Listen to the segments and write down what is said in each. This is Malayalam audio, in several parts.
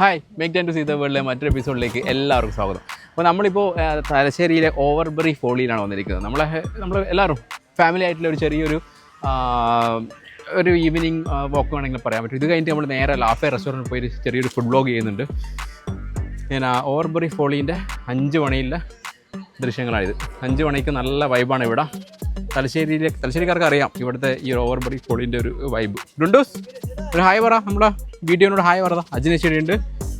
Hi make time to see the വേൾഡിലെ മറ്റൊരു എപ്പിസോഡിലേക്ക് എല്ലാവർക്കും സ്വാഗതം. അപ്പോൾ നമ്മളിപ്പോൾ തലശ്ശേരിയിലെ ഓവർബറി ഫോളിയിലാണ് വന്നിരിക്കുന്നത്. നമ്മൾ എല്ലാവരും ഫാമിലി ആയിട്ടുള്ള ഒരു ചെറിയൊരു ഒരു ഈവനിങ് വാക്ക് വേണമെങ്കിൽ പറയാൻ പറ്റും. ഇത് കഴിഞ്ഞിട്ട് നമ്മൾ നേരെ ലാഫേ റെസ്റ്റോറൻറ്റിൽ പോയി ചെറിയൊരു ഫുഡ് വ്ലോഗ് ചെയ്യുന്നുണ്ട്. ഞാൻ ഓവർബറി ഫോളീൻ്റെ 5 മണിയിലെ ദൃശ്യങ്ങളാണിത്. 5 മണിക്ക് നല്ല വൈബാണ് ഇവിടെ. തലശ്ശേരിക്കാർക്ക് അറിയാം ഇവിടുത്തെ ഈ ഓവർബറി ഫോളീൻ്റെ ഒരു വൈബ്. ടുണ്ടൂസ് ഒരു ഹായ് പറ, നമ്മുടെ വീഡിയോനോട് ഹായ് പറ. അജിനേശ്വരിയുണ്ട്,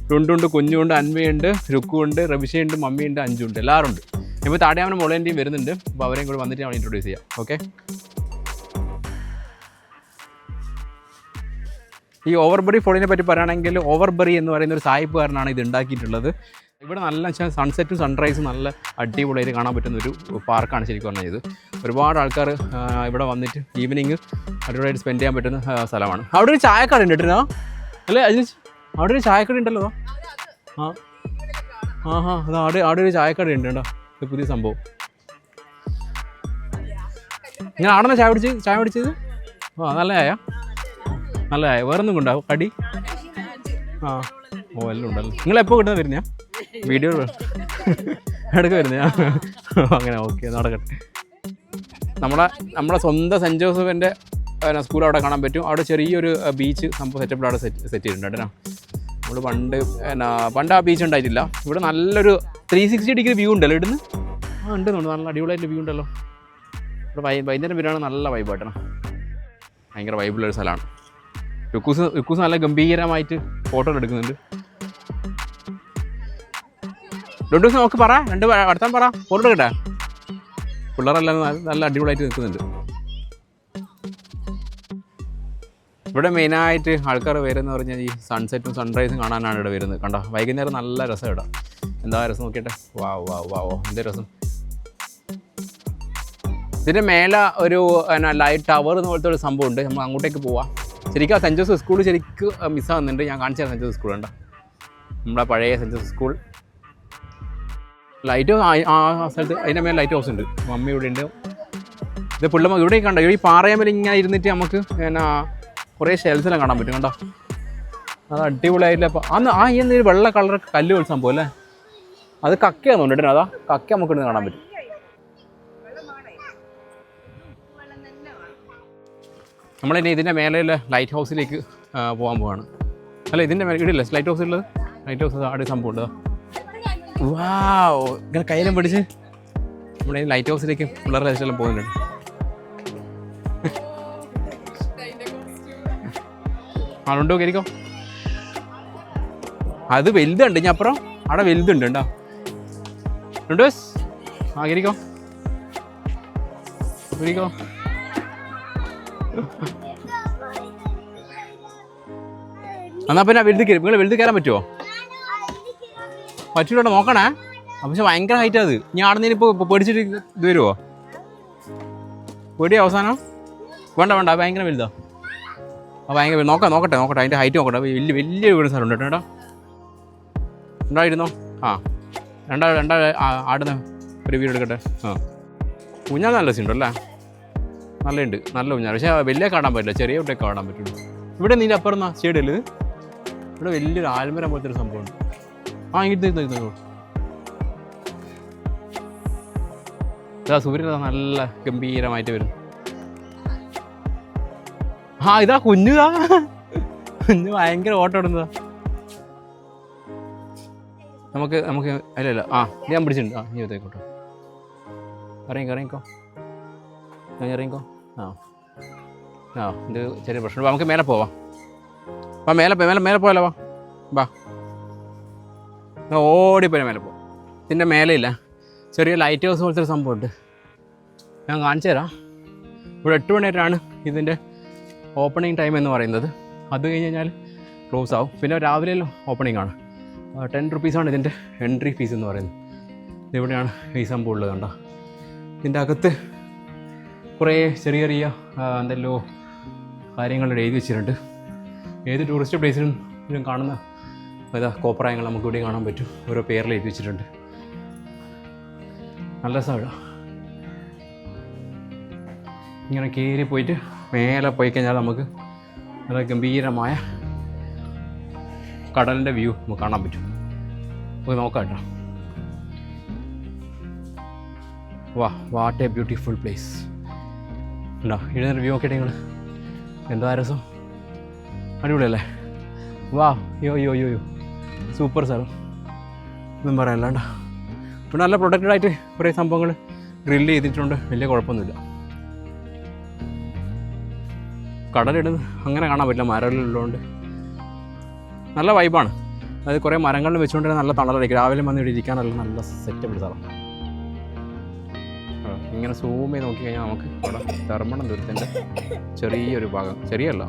ടുണ്ടുണ്ട്, കുഞ്ഞുണ്ട്, അൻവയുണ്ട്, രുക്കുണ്ട്, റബിഷയുണ്ട്, മമ്മിയുണ്ട്, അഞ്ചുണ്ട്, എല്ലാവരും ഉണ്ട്. ഇപ്പോൾ താടിയാമനും മുളേൻ്റെയും വരുന്നുണ്ട്. അപ്പോൾ അവരെയും കൂടെ വന്നിട്ട് ഞാൻ ഇൻട്രൊഡ്യൂസ് ചെയ്യാം. ഓക്കെ, ഈ ഓവർബറി ഫോളിനെ പറ്റി പറയുകയാണെങ്കിൽ ഓവർബറി എന്ന് പറയുന്ന ഒരു സായിപ്പുകാരനാണ് ഇത് ഉണ്ടാക്കിയിട്ടുള്ളത്. ഇവിടെ നല്ല സൺസെറ്റും സൺറൈസും നല്ല അടിപൊളിയായിട്ട് കാണാൻ പറ്റുന്ന ഒരു പാർക്കാണ് ശരിക്കും പറഞ്ഞാൽ. ഇത് ഒരുപാട് ആൾക്കാർ ഇവിടെ വന്നിട്ട് ഈവനിങ് അടിപൊളിയായിട്ട് സ്പെൻഡ് ചെയ്യാൻ പറ്റുന്ന സ്ഥലമാണ്. അവിടെ ഒരു ചായക്കട ഉണ്ട് കേട്ടോ അല്ലേ അജിന്? അവിടെ ഒരു ചായക്കട ഉണ്ടല്ലോ. അത് അവിടെ ഒരു ചായക്കട ഉണ്ട് കേട്ടോ. ഇത് പുതിയ സംഭവം. നിങ്ങൾ ആടെ ചായ പിടിച്ചത്? നല്ല ചായ, നല്ല ചായ. വേറൊന്നും കൊണ്ടാവും കടി? എല്ലാം ഉണ്ടല്ലോ. നിങ്ങളെപ്പോൾ കിട്ടുന്ന വരുന്നയാ വീഡിയോ എടുക്ക വരുന്നയാ? അങ്ങനെ ഓക്കെ, നടക്കട്ടെ. നമ്മുടെ സ്വന്തം സെൻറ്റ് ജോസഫിൻ്റെ സ്കൂൾ അവിടെ കാണാൻ പറ്റും. അവിടെ ചെറിയൊരു ബീച്ച് സംഭവം സെറ്റപ്പിൽ അവിടെ സെറ്റ് ചെയ്തിട്ടുണ്ട് കേട്ടോ. നമ്മൾ പണ്ട് ആ ബീച്ച് ഉണ്ടായിട്ടില്ല. ഇവിടെ നല്ലൊരു 360 ഡിഗ്രി വ്യൂ ഉണ്ടല്ലോ ഇവിടുന്ന്. ഉണ്ടെന്നുണ്ട്, നല്ല അടിപൊളിയായിട്ട് വ്യൂ ഉണ്ടല്ലോ. ഇവിടെ വൈകുന്നേരം വരുവാണ് നല്ല വൈബായിട്ടാണ്. ഭയങ്കര വൈബുള്ളൊരു സ്ഥലമാണ്. ലുക്കൂസ് നല്ല ഗംഭീരമായിട്ട് ഫോട്ടോ എടുക്കുന്നുണ്ട്. ഡോസ് നമുക്ക് പറ, വർത്താൻ പറ, ഫോട്ടോ എടുക്കട്ടെ. പിള്ളേരെല്ലാം നല്ല അടിപൊളിയായിട്ട് നിൽക്കുന്നുണ്ട്. ഇവിടെ മെയിനായിട്ട് ആൾക്കാർ വരുന്നത് പറഞ്ഞാൽ ഈ സൺസെറ്റും സൺറൈസും കാണാനാണ് ഇവിടെ വരുന്നത്. കണ്ടോ, വൈകുന്നേരം നല്ല രസം ഇവിടെ. എന്താ രസം നോക്കിയിട്ട്, വാ എന്ത് രസം. ഇതിൻ്റെ മേലെ ഒരു ലൈറ്റ് ടവർ പോലത്തെ ഒരു സംഭവം ഉണ്ട്. നമ്മൾ അങ്ങോട്ടേക്ക് പോവാം. ശരിക്കും ആ സെൻറ്റ് ജോസഫ് സ്കൂൾ ശരിക്കും മിസ്സാകുന്നുണ്ട്. ഞാൻ കാണിച്ചു തരാം സെൻറ്റ് ജോസഫ് സ്കൂൾ. കണ്ടോ, നമ്മുടെ പഴയ സെൻറ്റ് ജോസഫ് സ്കൂൾ. ലൈറ്റ് ആ സ്ഥലത്ത് അതിൻ്റെ മേലെ ലൈറ്റ് ഹൗസ് ഉണ്ട്. മമ്മി ഇവിടെ ഉണ്ട്. ഇത് പിള്ളേർ ഇവിടെ കണ്ടോ, ഈ പാറയമേൽ ഇങ്ങനെ ഇരുന്നിട്ട് നമുക്ക് കുറേ ഷെൽസിനെ കാണാൻ പറ്റും. കണ്ടോ, അത് അടിപൊളിയായിട്ടില്ല. അപ്പോൾ ഈ എന്തൊരു വെള്ള കളർ കല്ല് പോലെ സംഭവം അല്ലേ, അത് കക്കയാണെന്ന് തോന്നിട്ട്. അതാ കക്ക നമുക്ക് ഇവിടുന്ന് കാണാൻ പറ്റും. നമ്മളിനി ഇതിൻ്റെ മേലെയുള്ള ലൈറ്റ് ഹൗസിലേക്ക് പോകാൻ പോവാണ്. അല്ല, ഇതിൻ്റെ മേലെ ഇടില്ല ലൈറ്റ് ഹൗസ് ഉള്ളത്. ലൈറ്റ് ഹൗസ് അവിടെ സംഭവം ഉണ്ട്. ഇങ്ങനെ കയ്യിലും പിടിച്ച് നമ്മുടെ ലൈറ്റ് ഹൗസിലേക്ക് പിള്ളേരുടെ ലൈറ്റെല്ലാം പോകുന്നുണ്ട്. ആളുണ്ടോ? കയറിക്കോ. അത് വലുതുണ്ട്. ഞാൻ അപ്പുറം അവിടെ വലുതുണ്ട് കേട്ടോ. ഡോസ് കയറിക്കോ. എന്നാൽ പിന്നെ വലുത് കയറി. നിങ്ങൾ വലുത് കയറാൻ പറ്റുമോ? പറ്റൂട്ടോ, നോക്കണേ. പക്ഷെ ഭയങ്കര ഹൈറ്റ് അത്. ഞാൻ അവിടെ നിന്ന് ഇപ്പോൾ പേടിച്ചിട്ട് ഇത് വരുമോ? പേടി അവസാനം? വേണ്ട, ഭയങ്കര വലുതാ. ഭയങ്കര നോക്കട്ടെ. അതിൻ്റെ ഹൈറ്റ് നോക്കട്ടെ. വലിയ വീട് സ്ഥലമുണ്ട് കേട്ടോ. ഉണ്ടായിരുന്നോ? രണ്ടാ ആടുന്ന ഒരു വീട് എടുക്കട്ടെ. ഊഞ്ഞാൽ നല്ല സീനുണ്ട് അല്ലേ? നല്ലുണ്ട്, നല്ല ഊഞ്ഞാൽ. പക്ഷേ വലിയ കാണാൻ പറ്റില്ല, ചെറിയ കുട്ടിയൊക്കെ കാണാൻ പറ്റുള്ളൂ. ഇവിടെ നീ അപ്പുറം സ്റ്റേഡിയത്തിൽ ഇവിടെ വലിയൊരു ആൽമരം പോലത്തെ ഒരു സംഭവമുണ്ട്. ഇതാ സൂര്യൻ നല്ല ഗംഭീരമായിട്ട് വരും. ഇതാ കുഞ്ഞു ഭയങ്കര ഓട്ടം ഇടുന്നതാ. നമുക്ക് അല്ലല്ല ഞാൻ പിടിച്ചിട്ടുണ്ട്. നീ എത്തേക്കോട്ടോ, ഇറങ്ങിക്കോ. ഇത് ചെറിയ പ്രശ്നം. നമുക്ക് മേലെ പോവാം. മേലെ പോയല്ലോ. വാ ഓടിപ്പോയി മേലെ പോവാം. ഇതിൻ്റെ മേലെയില്ല ചെറിയ ലൈറ്റ് ഹൗസ് പോലത്തെ ഒരു സംഭവമുണ്ട്. ഞാൻ കാണിച്ചു തരാം. ഇവിടെ 8 മണി വരെയാണ് ഇതിൻ്റെ ഓപ്പണിംഗ് ടൈം എന്ന് പറയുന്നത്. അത് കഴിഞ്ഞ് കഴിഞ്ഞാൽ ക്ലോസ് ആവും. പിന്നെ രാവിലെ ഓപ്പണിംഗ് ആണ്. 10 റുപ്പീസാണ് ഇതിൻ്റെ എൻട്രി ഫീസ് എന്ന് പറയുന്നത്. ഇവിടെയാണ് ഈ സംഭവം ഉള്ളത്. കണ്ടോ, ഇതിൻ്റെ അകത്ത് കുറേ ചെറിയ എന്തെല്ലോ കാര്യങ്ങൾ എഴുതി വെച്ചിട്ടുണ്ട്. ഏത് ടൂറിസ്റ്റ് പ്ലേസിലും കാണുന്ന കോപ്രായങ്ങൾ നമുക്ക് ഇവിടെ കാണാൻ പറ്റും. ഓരോ പേരിൽ എഴുതി വെച്ചിട്ടുണ്ട്. നല്ല രസമാണ്. ഇങ്ങനെ കയറി പോയിട്ട് മേലെ പോയി കഴിഞ്ഞാൽ നമുക്ക് നല്ല ഗംഭീരമായ കടലിൻ്റെ വ്യൂ നമുക്ക് കാണാൻ പറ്റും. പോയി നോക്കാം കേട്ടോ. വാട്ട് എ ബ്യൂട്ടിഫുൾ പ്ലേസ് ഉണ്ടോ? ഇവിടെ വ്യൂ നോക്കിയിട്ട് നിങ്ങൾ എന്താ രസം, അടിപൊളിയല്ലേ? യോ സൂപ്പർ സ്ഥലം, ഒന്നും പറയാനില്ലാണ്ട. ഇവിടെ നല്ല പ്രൊട്ടക്റ്റഡായിട്ട് കുറേ സംഭവങ്ങൾ ഗ്രില്ല് ചെയ്തിട്ടുണ്ട്, വലിയ കുഴപ്പമൊന്നുമില്ല. കടലിടുന്ന് അങ്ങനെ കാണാൻ പറ്റില്ല, മരങ്ങളുള്ളതുകൊണ്ട് നല്ല വൈബാണ്. അതായത് കുറേ മരങ്ങളിൽ വെച്ചുകൊണ്ട് നല്ല തണലായിരിക്കും. രാവിലെ വന്ന് ഇവിടെ ഇരിക്കാനല്ല നല്ല സെറ്റപ്പ് സ്ഥലം. ഇങ്ങനെ സൂം ചെയ്ത് നോക്കിക്കഴിഞ്ഞാൽ നമുക്ക് ഇവിടെ ധർമ്മടം തുരുത്തിൻ്റെ ചെറിയൊരു ഭാഗം, ചെറിയല്ല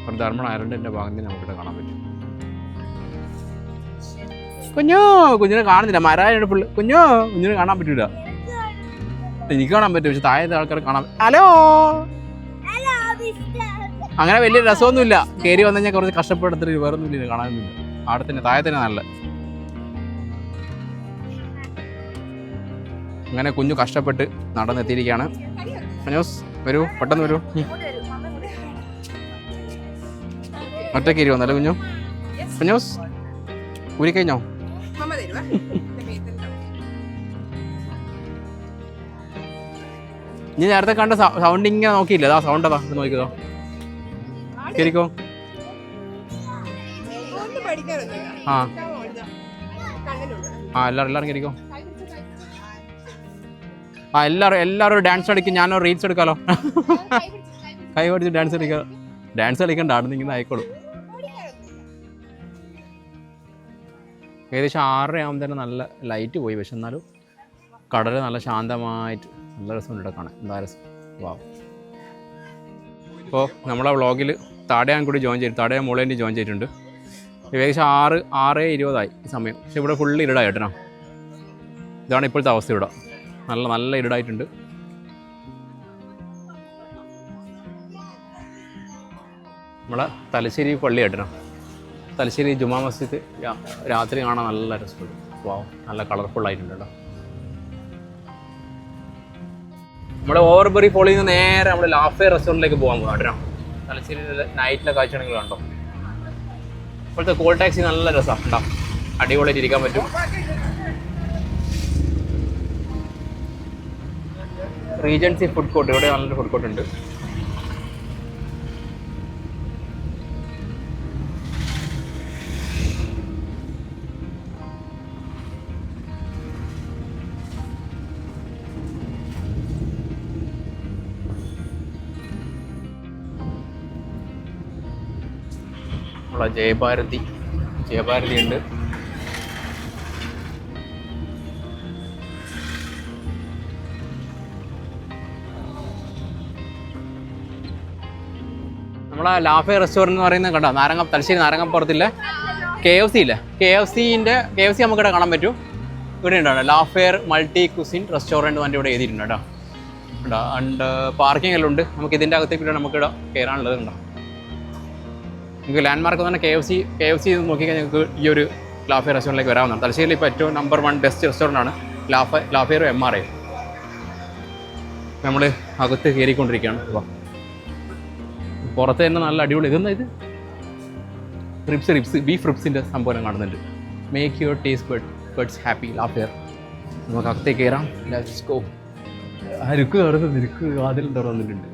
ഒരു ധർമ്മടം ഐലൻഡിൻ്റെ ഭാഗത്തിന് നമുക്കിവിടെ കാണാൻ പറ്റും. കുഞ്ഞിനെ കാണുന്നില്ല, മരായുടെ പുള്ളി കുഞ്ഞിനെ കാണാൻ പറ്റില്ല. എനിക്ക് കാണാൻ പറ്റും, പക്ഷെ താഴത്തെ ആൾക്കാർ കാണാൻ. ഹലോ, അങ്ങനെ വലിയ രസമൊന്നുമില്ല. കയറി വന്നു കഴിഞ്ഞാൽ കുറച്ച് കഷ്ടപ്പെടുത്തിട്ട് വേറെ ഒന്നുമില്ല, കാണാനൊന്നുമില്ല. അവിടെ തന്നെ താഴെ തന്നെ നല്ല. അങ്ങനെ കുഞ്ഞു കഷ്ടപ്പെട്ട് നടന്നെത്തിയിരിക്കുകയാണ്. മനോസ് വരൂ, പെട്ടെന്ന് വരൂ. ഒറ്റയ്ക്ക് ഇരി വന്നല്ലേ കുഞ്ഞു? മനോസ് ഊരിക്കഴിഞ്ഞോ? നീ നേരത്തെ കണ്ട സൗണ്ട് ഇങ്ങനെ നോക്കിയില്ല, അതാ സൗണ്ട് അതാ നോക്കിക്കോ. ശരിക്കോ? എല്ലാവരും കയറിക്കോ. എല്ലാവരും ഡാൻസ് കളിക്കും. ഞാനോ റീൽസ് എടുക്കാലോ. കൈ പഠിച്ച് ഡാൻസ് കളിക്കാം. ഡാൻസ് കളിക്കണ്ട, അവിടെ നിന്ന് ആയിക്കോളും. ഏകദേശം 6:30 ആകുമ്പോൾ തന്നെ നല്ല ലൈറ്റ് പോയി, പക്ഷെ എന്നാലും കടൽ നല്ല ശാന്തമായിട്ട് നല്ല രസമുണ്ട് കാണാൻ. എന്താ രസം. ഇപ്പോൾ നമ്മളെ വ്ളോഗിൽ താടയാൻ കൂടി ജോയിൻ ചെയ്തു, താടയാൻ മോളേൻ്റെ ജോയിൻ ചെയ്തിട്ടുണ്ട്. ഏകദേശം 6:20 ഈ സമയം. പക്ഷെ ഇവിടെ ഫുള്ള് ഇരുടായി കേട്ടോ. ഇതാണ് ഇപ്പോഴത്തെ അവസ്ഥ. ഇവിടെ നല്ല ഇരുടായിട്ടുണ്ട്. നമ്മളെ തലശ്ശേരി പള്ളി കേട്ടോ, തലശ്ശേരി ജുമാ മസ്ജിദ് രാത്രി കാണാൻ നല്ല രസമുണ്ട്. നല്ല കളർഫുള്ളായിട്ടുണ്ട് കേട്ടോ. നമ്മുടെ ഓവർബറി ഫോളിൽ നിന്ന് നേരെ നമ്മൾ ലാഫെയർ റെസ്റ്റോറൻറ്റിലേക്ക് പോകാൻ പോകാം കേട്ടോ. തലശ്ശേരി നൈറ്റിലെ കാഴ്ചയാണെങ്കിൽ കണ്ടോ. ഇപ്പോഴത്തെ കോൾ ടാക്സി നല്ല രസമാണ് കേട്ടോ, അടിപൊളിയായിട്ട് ഇരിക്കാൻ പറ്റും. റീജൻസി ഫുഡ് കോർട്ട്, ഇവിടെ നല്ലൊരു ഫുഡ് കോർട്ട് ഉണ്ട്. ജയഭാരതി ഉണ്ട്. നമ്മളെ ലാഫെയർ റെസ്റ്റോറൻറ്റ് എന്ന് പറയുന്നത് കണ്ടോ, തലശ്ശേരി നാരങ്ങപ്പുറത്തില്ലേ KFC ഇല്ലേ, KFC നമുക്കിവിടെ കാണാൻ പറ്റും. ഇവിടെ ഉണ്ടാവും ലാഫെയർ മൾട്ടി കുസിൻ റെസ്റ്റോറൻറ്റ് വണ്ടി ഇവിടെ എഴുതിയിട്ടുണ്ട് കേട്ടോ. ഉണ്ടോ, ആൻഡ് പാർക്കിംഗ് എല്ലാം ഉണ്ട്. നമുക്ക് ഇതിൻ്റെ അകത്തേക്ക് നമുക്കിവിടെ കയറാനുള്ളത് ഉണ്ടോ. നിങ്ങൾക്ക് ലാൻഡ്മാർക്ക് തന്നെ KFC നോക്കിക്കഴിഞ്ഞാൽ നിങ്ങൾക്ക് ഈ ഒരു ലാഫെയർ റെസ്റ്റോറൻറ്റിലേക്ക് വരാവുന്നതാണ്. തലശ്ശേരിയിൽ ഇപ്പോൾ ഏറ്റവും നമ്പർ 1 ബെസ്റ്റ് റെസ്റ്റോറൻ്റാണ് ലാഫെയർ MRA. നമ്മൾ അകത്ത് കയറിക്കൊണ്ടിരിക്കുകയാണ്. പുറത്ത് തന്നെ നല്ല അടിപൊളി. ഇതെന്താ ഇത്? റിബ്സ് ബീഫ് റിബ്സിൻ്റെ സംഭവം കാണുന്നുണ്ട്. Make your taste buds happy ലാഫെയർ. നമുക്ക് അകത്തേക്ക് കയറാം. Let's go. രുക്ക് അതിൽ തുറന്നിട്ടുണ്ട്.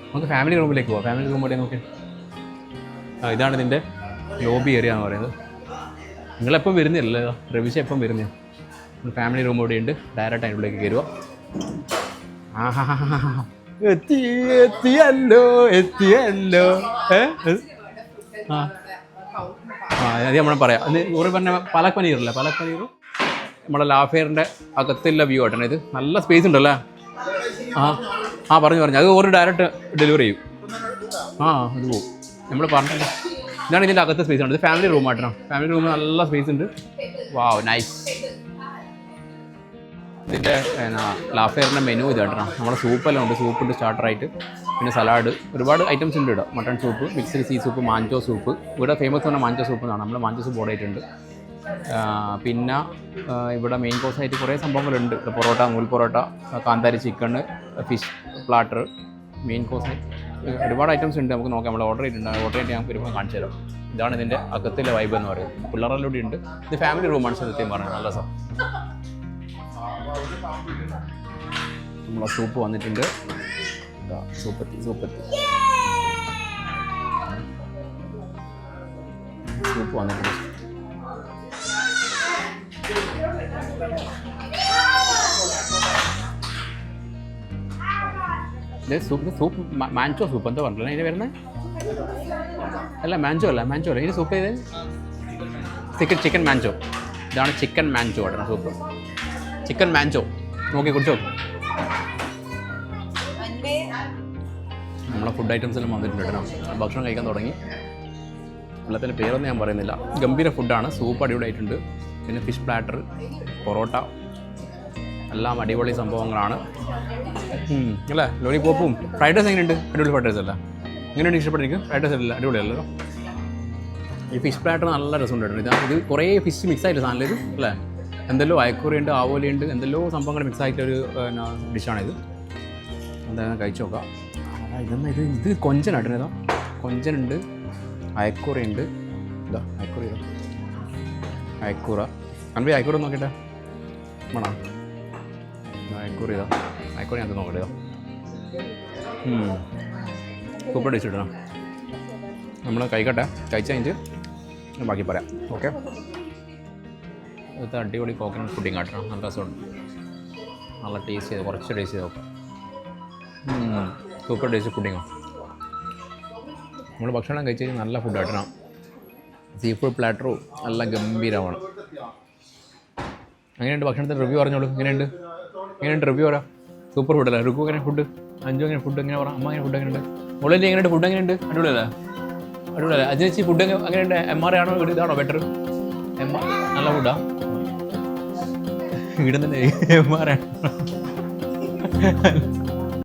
നമുക്ക് ഫാമിലി റൂമിലേക്ക് പോവാം. ഫാമിലി റൂം എവിടെ നോക്കി. ഇതാണ് ഇതിൻ്റെ ലോബി ഏരിയ എന്ന് പറയുന്നത്. നിങ്ങളെപ്പം വരുന്നില്ലല്ലോ, റവിശ എപ്പം വരുന്ന. ഫാമിലി റൂം ഇവിടെ ഉണ്ട്. ഡയറക്റ്റ് അതിനുള്ളിലേക്ക് കയറുക. എത്തിയല്ലോ അത് നമ്മൾ പറയാം. അത് ഊറി പറഞ്ഞ പലക് പനീറല്ലേ, പലക് പനീർ നമ്മുടെ ലാഫെയറിൻ്റെ അകത്തുള്ള വ്യൂ ആയിട്ടാണ് ഇത്. നല്ല സ്പേസ് ഉണ്ടല്ലേ. പറഞ്ഞു അത് ഓരോ ഡയറക്റ്റ് ഡെലിവറി ചെയ്യും. അത് പോകും. നമ്മൾ പറഞ്ഞില്ല. ഇതാണ് ഇതിൻ്റെ അകത്തെ സ്പേസ് ആണ്. ഇത് ഫാമിലി റൂം ആയിട്ടാണ്. ഫാമിലി റൂം നല്ല സ്പേസ് ഉണ്ട്. വാവ്, നൈസ്. ഇതിൻ്റെ ലാഫെയറിൻ്റെ മെനു ഇതായിട്ടാണ്. നമ്മുടെ സൂപ്പെല്ലാം ഉണ്ട്. സൂപ്പുണ്ട് സ്റ്റാർട്ടറായിട്ട്, പിന്നെ സലാഡ്, ഒരുപാട് ഐറ്റംസ് ഉണ്ട് ഇവിടെ. Mutton soup, mixed sea soup, manchow soup. ഇവിടെ ഫേമസ് ആണ് മാഞ്ചോ സൂപ്പ് എന്നാണ്. നമ്മൾ മാഞ്ചോ സൂപ്പ് ഓർഡർ ചെയ്തിട്ടുണ്ട്. പിന്നെ ഇവിടെ മെയിൻ കോഴ്സായിട്ട് കുറേ സംഭവങ്ങളുണ്ട്. പൊറോട്ട, നൂൽ പൊറോട്ട, കാന്താരി ചിക്കൺ, ഫിഷ് പ്ലാറ്റർ, മെയിൻ കോഴ്സായിട്ട് ഒരുപാട് ഐറ്റംസ് ഉണ്ട്, നമുക്ക് നോക്കാം. നമ്മൾ ഓർഡർ ചെയ്തിട്ട് ഞാൻ വരുമ്പോൾ കാണിച്ചു തരാം. ഇതാണ് ഇതിൻ്റെ അകത്തിലെ വൈബ് എന്ന് പറയുന്നത്. പിള്ളേരെല്ലാം ഉണ്ട്. ഇത് ഫാമിലി റൂമാണ് സത്യം പറഞ്ഞത്, നല്ല രസം. നമ്മളെ സൂപ്പ് വന്നിട്ടുണ്ട്. സൂപ്പത്തി സൂപ്പ് വന്നിട്ടുണ്ട്. സൂപ്പ് മാഞ്ചോ സൂപ്പ് എന്താ പറഞ്ഞില്ല ഇതിന് വരുന്നത്? അല്ല മാഞ്ചോ അല്ല ഇതിന് സൂപ്പ് ചെയ്ത് ചിക്കൻ മാഞ്ചോ. ഇതാണ് ചിക്കൻ മാഞ്ചോ ആണ് സൂപ്പ്. ചിക്കൻ മാഞ്ചോ നോക്കി കുടിച്ചോ. നമ്മളെ ഫുഡ് ഐറ്റംസ് എല്ലാം വന്നിട്ടുണ്ട് കേട്ടോ. ഭക്ഷണം കഴിക്കാൻ തുടങ്ങി. എല്ലാത്തിൻ്റെ പേരൊന്നും ഞാൻ പറയുന്നില്ല. ഗംഭീര ഫുഡാണ്. സൂപ്പ് അടിപൊളിയായിട്ടുണ്ട്. പിന്നെ ഫിഷ് പ്ലാറ്റർ, പൊറോട്ട എല്ലാം അടിപൊളി സംഭവങ്ങളാണ് അല്ലേ. ലോലിപോപ്പും ഫ്രൈഡ് റൈസ് എങ്ങനെയുണ്ട്? അടിപൊളി ഫ്രൈഡ് റൈസ് അല്ല? എങ്ങനെയുണ്ട്? ഇഷ്ടപ്പെട്ടിരിക്കും? ഫ്രൈഡ് റൈസ് അല്ല അടിപൊളിയല്ലോ. ഈ ഫിഷ് പ്ലാറ്റർ നല്ല രസമുണ്ടായിട്ടുണ്ട്. ഇത് കുറേ ഫിഷ് മിക്സ് ആയിട്ട് സാധനം ഇത് അല്ലേ. എന്തെല്ലോ അയക്കൂറിയുണ്ട്, ആവോലിയുണ്ട്, എന്തെല്ലോ സംഭവങ്ങൾ മിക്സ് ആയിട്ടൊരു ഡിഷാണിത്. എന്തായാലും കഴിച്ചു നോക്കാം. ഇത് കൊഞ്ചനായിട്ട് ഏതാ? കൊഞ്ചനുണ്ട്, അയക്കൂറയുണ്ട്. ഇതാ അയക്കൂറ. അയക്കൂറ നോക്കിട്ടെ വേണം. അയക്കൂറ ഞാൻ നോക്കട്ടെ. സൂപ്പർ ഡിഷ് ഇടണം. നമ്മൾ കഴിക്കട്ടെ. കഴിച്ച് കഴിഞ്ഞിട്ട് ബാക്കി പറയാം. ഓക്കെ. ഇത് അടിപൊളി കോക്കനട്ട് പുഡിങ് ആട്ടണം. നല്ല രസമുണ്ട്. നല്ല ടേസ്റ്റ് ചെയ്ത് കുറച്ച് ടേസ്റ്റ് ചെയ്ത് നോക്കാം. സൂപ്പർ ടേസ്റ്റ് പുഡിങ്ങോ. നമ്മൾ ഭക്ഷണം കഴിച്ച് കഴിഞ്ഞാൽ നല്ല ഫുഡ് ആട്ടണം. സീ ഫുഡ് പ്ലാറ്ററും നല്ല ഗംഭീരമാണ്. എങ്ങനെയുണ്ട് ഭക്ഷണത്തിൻ്റെ റിവ്യൂ പറഞ്ഞോളൂ. എങ്ങനെയുണ്ട് റിവ്യൂ പറയാം. സൂപ്പർ ഫുഡല്ലേ? റുക്കു എങ്ങനെ ഫുഡ്? അഞ്ചു എങ്ങനെ ഫുഡ്? എങ്ങനെ പറയാം? അമ്മ എങ്ങനെ ഫുഡ് എങ്ങനെയുണ്ട്? മുകളിൽ എങ്ങനെയുണ്ട് ഫുഡ്? എങ്ങനെയുണ്ട്? അടിപൊളിയല്ലേ? അജയച്ചി ഫുഡ് എങ്ങനെയുണ്ട്? MR ആണോ ഇവിടെ ഇതാണോ ബെറ്റർ? MR നല്ല ഫുഡാ? ഇവിടെ തന്നെ MR ആണ്.